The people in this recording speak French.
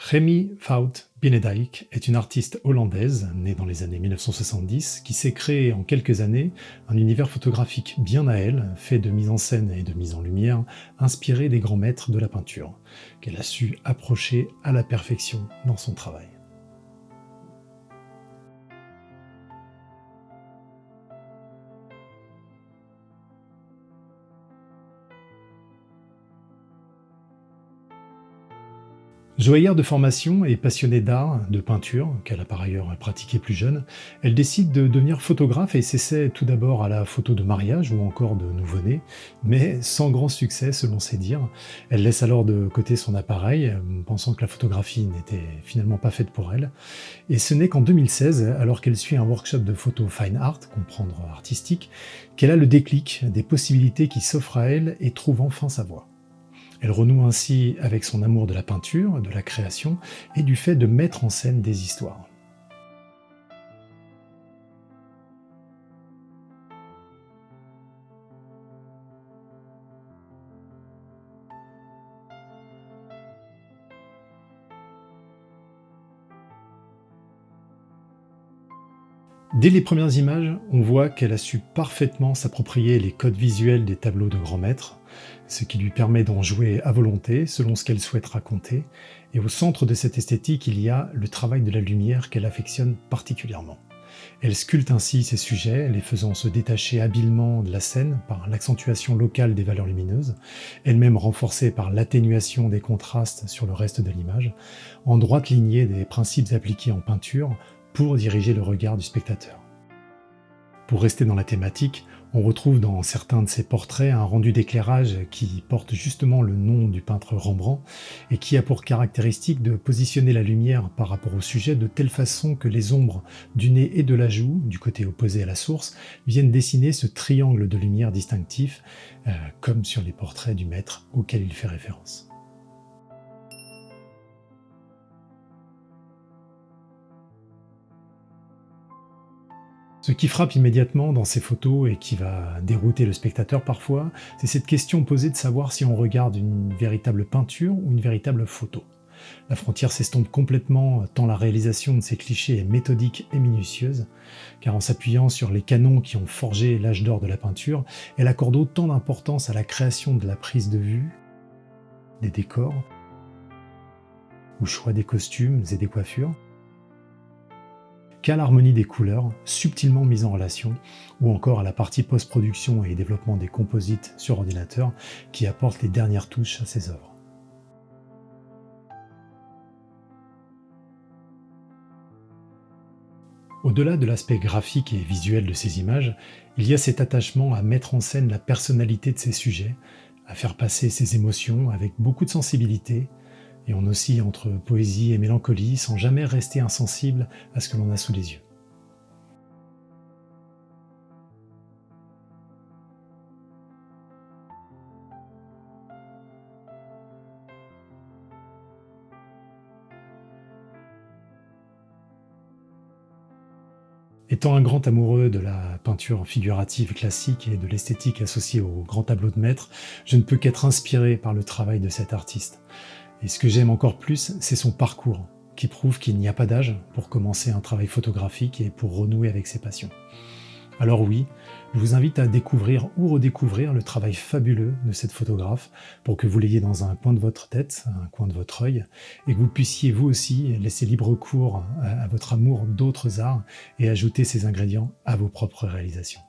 Remy Fout Benedijk est une artiste hollandaise, née dans les années 1970, qui s'est créée en quelques années un univers photographique bien à elle, fait de mise en scène et de mise en lumière, inspiré des grands maîtres de la peinture, qu'elle a su approcher à la perfection dans son travail. Joaillère de formation et passionnée d'art, de peinture, qu'elle a par ailleurs pratiqué plus jeune, elle décide de devenir photographe et s'essaie tout d'abord à la photo de mariage ou encore de nouveau-né, mais sans grand succès selon ses dires. Elle laisse alors de côté son appareil, pensant que la photographie n'était finalement pas faite pour elle. Et ce n'est qu'en 2016, alors qu'elle suit un workshop de photo fine art, comprendre artistique, qu'elle a le déclic des possibilités qui s'offrent à elle et trouve enfin sa voie. Elle renoue ainsi avec son amour de la peinture, de la création et du fait de mettre en scène des histoires. Dès les premières images, on voit qu'elle a su parfaitement s'approprier les codes visuels des tableaux de grands maîtres, ce qui lui permet d'en jouer à volonté selon ce qu'elle souhaite raconter. Et au centre de cette esthétique, il y a le travail de la lumière qu'elle affectionne particulièrement. Elle sculpte ainsi ses sujets, les faisant se détacher habilement de la scène par l'accentuation locale des valeurs lumineuses, elle-même renforcée par l'atténuation des contrastes sur le reste de l'image, en droite lignée des principes appliqués en peinture pour diriger le regard du spectateur. Pour rester dans la thématique, on retrouve dans certains de ses portraits un rendu d'éclairage qui porte justement le nom du peintre Rembrandt et qui a pour caractéristique de positionner la lumière par rapport au sujet de telle façon que les ombres du nez et de la joue, du côté opposé à la source, viennent dessiner ce triangle de lumière distinctif, comme sur les portraits du maître auquel il fait référence. Ce qui frappe immédiatement dans ces photos et qui va dérouter le spectateur parfois, c'est cette question posée de savoir si on regarde une véritable peinture ou une véritable photo. La frontière s'estompe complètement tant la réalisation de ces clichés est méthodique et minutieuse, car en s'appuyant sur les canons qui ont forgé l'âge d'or de la peinture, elle accorde autant d'importance à la création de la prise de vue, des décors, au choix des costumes et des coiffures, qu'à l'harmonie des couleurs, subtilement mise en relation, ou encore à la partie post-production et développement des composites sur ordinateur qui apportent les dernières touches à ses œuvres. Au-delà de l'aspect graphique et visuel de ces images, il y a cet attachement à mettre en scène la personnalité de ces sujets, à faire passer ses émotions avec beaucoup de sensibilité, et on oscille entre poésie et mélancolie sans jamais rester insensible à ce que l'on a sous les yeux. Étant un grand amoureux de la peinture figurative classique et de l'esthétique associée aux grands tableaux de maître, je ne peux qu'être inspiré par le travail de cet artiste. Et ce que j'aime encore plus, c'est son parcours, qui prouve qu'il n'y a pas d'âge pour commencer un travail photographique et pour renouer avec ses passions. Alors oui, je vous invite à découvrir ou redécouvrir le travail fabuleux de cette photographe pour que vous l'ayez dans un coin de votre tête, un coin de votre œil, et que vous puissiez vous aussi laisser libre cours à votre amour d'autres arts et ajouter ces ingrédients à vos propres réalisations.